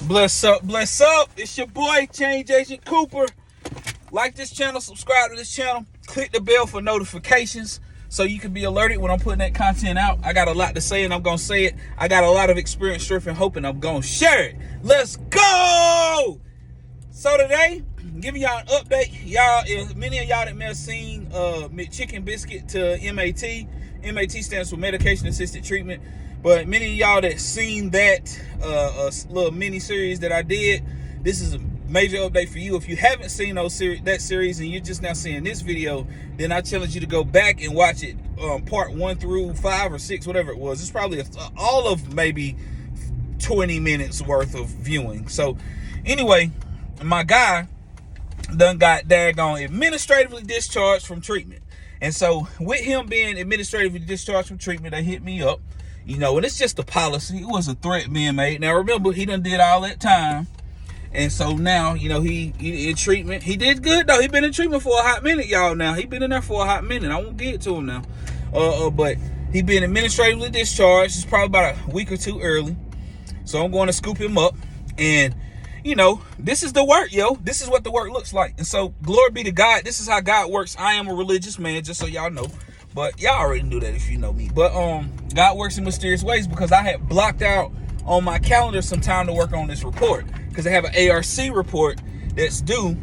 Bless up, bless up. It's your boy, Change Agent Cooper. Like this channel, subscribe to this channel, click the bell for notifications so you can be alerted when I'm putting that content out. I got a lot to say and I'm going to say it. I got a lot of experience, strength, and hope, and I'm going to share it. Let's go! So today, I'm giving y'all an update. Y'all, many of y'all that may have seen McChicken Biscuit to MAT. MAT stands for Medication Assisted Treatment. But many of y'all that seen that little mini series that I did, this is a major update for you. If you haven't seen that series and you're just now seeing this video, then I challenge you to go back and watch it, part 1 through 5 or 6, whatever it was. It's probably all of maybe 20 minutes worth of viewing. So anyway, my guy done got daggone administratively discharged from treatment. And so with him being administratively discharged from treatment, they hit me up. You know, and it's just a policy. It was a threat being made. Now, remember, he done did all that time. And so now, you know, he in treatment. He did good, though. He been in treatment for a hot minute, y'all, now. He been in there for a hot minute. I won't get it to him now. But he been administratively discharged. It's probably about a week or two early. So I'm going to scoop him up. And, you know, this is the work, yo. This is what the work looks like. And so, glory be to God. This is how God works. I am a religious man, just so y'all know. But y'all already knew that if you know me. But God works in mysterious ways, because I had blocked out on my calendar some time to work on this report, because I have an ARC report that's due.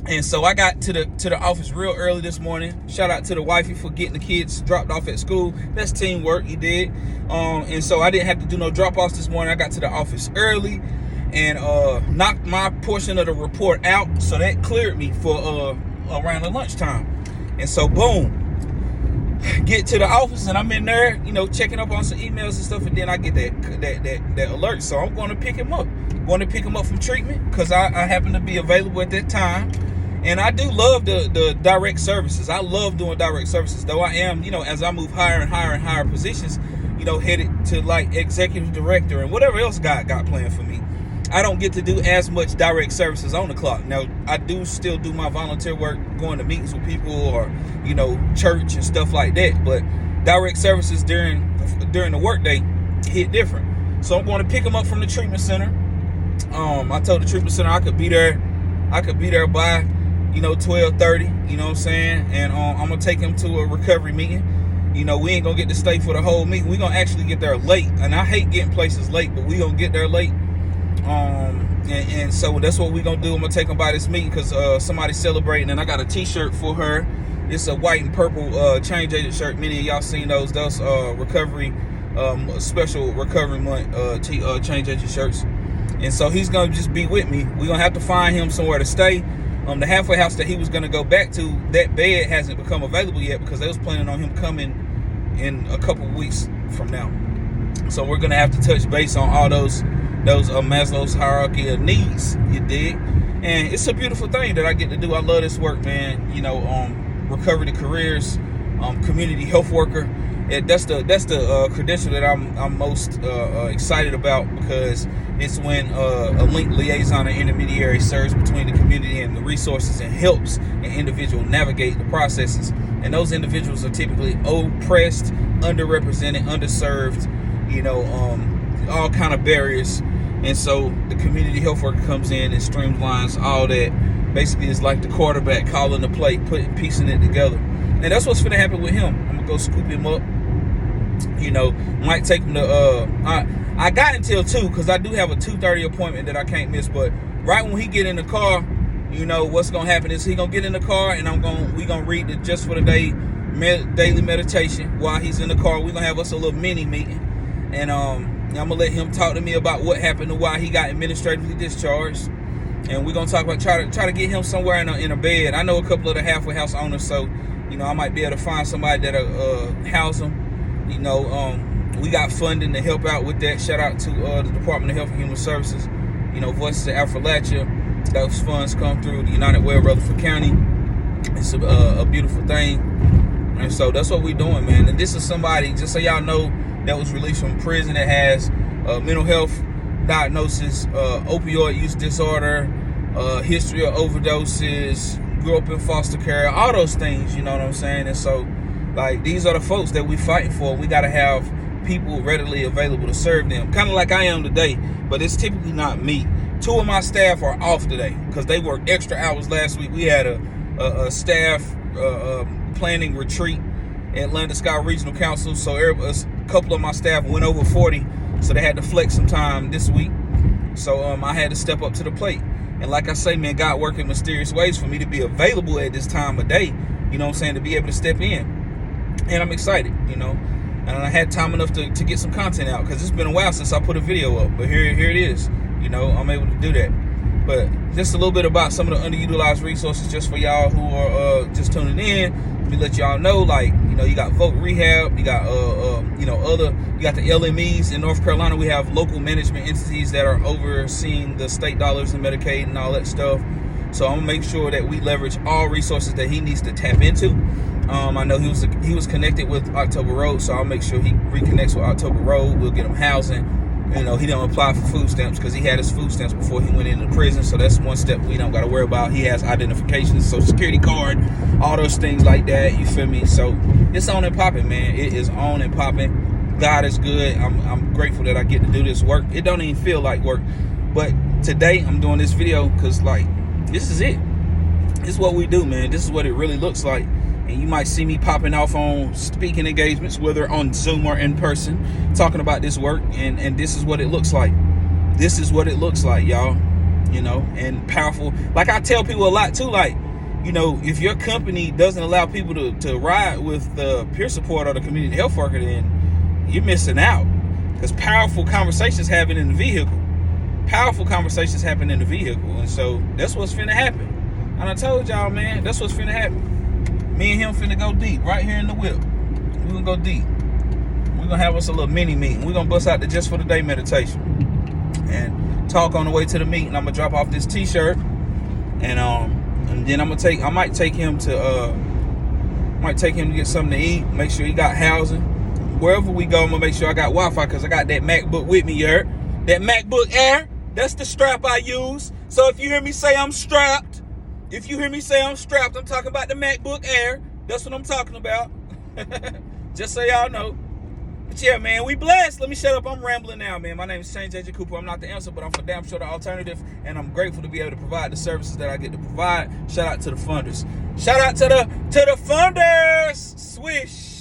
And so I got to the office real early this morning. Shout out to the wifey for getting the kids dropped off at school. That's teamwork, he did. And so I didn't have to do no drop-offs this morning. I got to the office early and knocked my portion of the report out. So that cleared me for around the lunchtime. And so boom, get to the office and I'm in there, you know, checking up on some emails and stuff, and then I get that alert. So I'm going to pick him up. I'm going to pick him up from treatment, because I happen to be available at that time. And I do love the direct services. I love doing direct services, though I am, you know, as I move higher and higher and higher positions, you know, headed to like executive director and whatever else God got planned for me. I don't get to do as much direct services on the clock. Now, I do still do my volunteer work, going to meetings with people or, you know, church and stuff like that. But direct services during the workday hit different. So I'm going to pick them up from the treatment center. I told the treatment center I could be there by, you know, 12:30. You know what I'm saying? And I'm going to take him to a recovery meeting. You know, we ain't going to get to stay for the whole meeting. We're going to actually get there late. And I hate getting places late, but we going to get there late. And so that's what we're gonna do. I'm gonna take them by this meeting, because somebody's celebrating, and I got a t-shirt for her. It's a white and purple change agent shirt. Many of y'all seen those recovery special recovery month change agent shirts. And so he's gonna just be with me. We're gonna have to find him somewhere to stay. The halfway house that he was gonna go back to, that bed hasn't become available yet, because they was planning on him coming in a couple weeks from now. So we're gonna have to touch base on all those Maslow's hierarchy of needs, you dig? And it's a beautiful thing that I get to do. I love this work, man. You know, recovery to careers, community health worker. That's the credential that I'm most excited about, because it's when a link, liaison, or intermediary serves between the community and the resources and helps an individual navigate the processes. And those individuals are typically oppressed, underrepresented, underserved, you know, all kind of barriers. And so the community health worker comes in and streamlines all that. Basically, it's like the quarterback calling the play, piecing it together. And that's what's going to happen with him. I'm going to go scoop him up. You know, might take him to, I got until 2, because I do have a 2:30 appointment that I can't miss. But right when he get in the car, you know, what's going to happen is he going to get in the car, and we going to read the Just for the Day daily meditation while he's in the car. We're going to have us a little mini meeting. And I'm going to let him talk to me about what happened and why he got administratively discharged. And we're going to talk about try to get him somewhere in a bed. I know a couple of the halfway house owners, so, you know, I might be able to find somebody that'll house him. You know, we got funding to help out with that. Shout out to the Department of Health and Human Services. You know, Voices of Appalachia. Those funds come through the United Way of Rutherford County. It's a beautiful thing. And so that's what we're doing, man. And this is somebody, just so y'all know, that was released from prison that has mental health diagnosis, opioid use disorder, history of overdoses, grew up in foster care, all those things, you know what I'm saying? And so, like, these are the folks that we fighting for. We got to have people readily available to serve them, kind of like I am today, but it's typically not me. 2 of my staff are off today because they worked extra hours last week. We had a staff planning retreat at Atlanta Sky Regional Council, so a couple of my staff went over 40, so they had to flex some time this week. So I had to step up to the plate. And like I say, man, God working mysterious ways for me to be available at this time of day, you know what I'm saying, to be able to step in. And I'm excited, you know. And I had time enough to get some content out because it's been a while since I put a video up. But here it is. You know, I'm able to do that. But just a little bit about some of the underutilized resources just for y'all who are just tuning in. Let me let y'all know, like, you know, you got Vote Rehab, you got you got the LMEs in North Carolina. We have local management entities that are overseeing the state dollars and Medicaid and all that stuff. So I'm gonna make sure that we leverage all resources that he needs to tap into. I know he was connected with October Road, so I'll make sure he reconnects with October Road. We'll get him housing. You know, he don't apply for food stamps because he had his food stamps before he went into prison. So that's one step we don't got to worry about. He has identification, Social Security card, all those things like that. You feel me? So it's on and popping, man. It is on and popping. God is good. I'm grateful that I get to do this work. It don't even feel like work. But today I'm doing this video because, like, this is it. This is what we do, man. This is what it really looks like. And you might see me popping off on speaking engagements, whether on Zoom or in person, talking about this work. And this is what it looks like. This is what it looks like, y'all. You know, and powerful. Like I tell people a lot too, like, you know, if your company doesn't allow people to ride with the peer support or the community health worker, then you're missing out. Because powerful conversations happen in the vehicle. Powerful conversations happen in the vehicle. And so that's what's finna happen. And I told y'all, man, that's what's finna happen. Me and him finna go deep right here in the whip. We're gonna go deep. We're gonna have us a little mini meeting. We're gonna bust out the Just for the Day meditation and talk on the way to the meeting. I'm gonna drop off this t-shirt and then I might take him to get something to eat, make sure he got housing. Wherever we go, I'm gonna make sure I got Wi-Fi because I got that MacBook with me, you heard? That MacBook Air, that's the strap I use. So if you hear me say I'm strapped, I'm talking about the MacBook Air. That's what I'm talking about. Just so y'all know. But yeah, man, we blessed. Let me shut up. I'm rambling now, man. My name is Shane J.J. Cooper. I'm not the answer, but I'm for damn sure the alternative. And I'm grateful to be able to provide the services that I get to provide. Shout out to the funders. Shout out to the funders. Swish.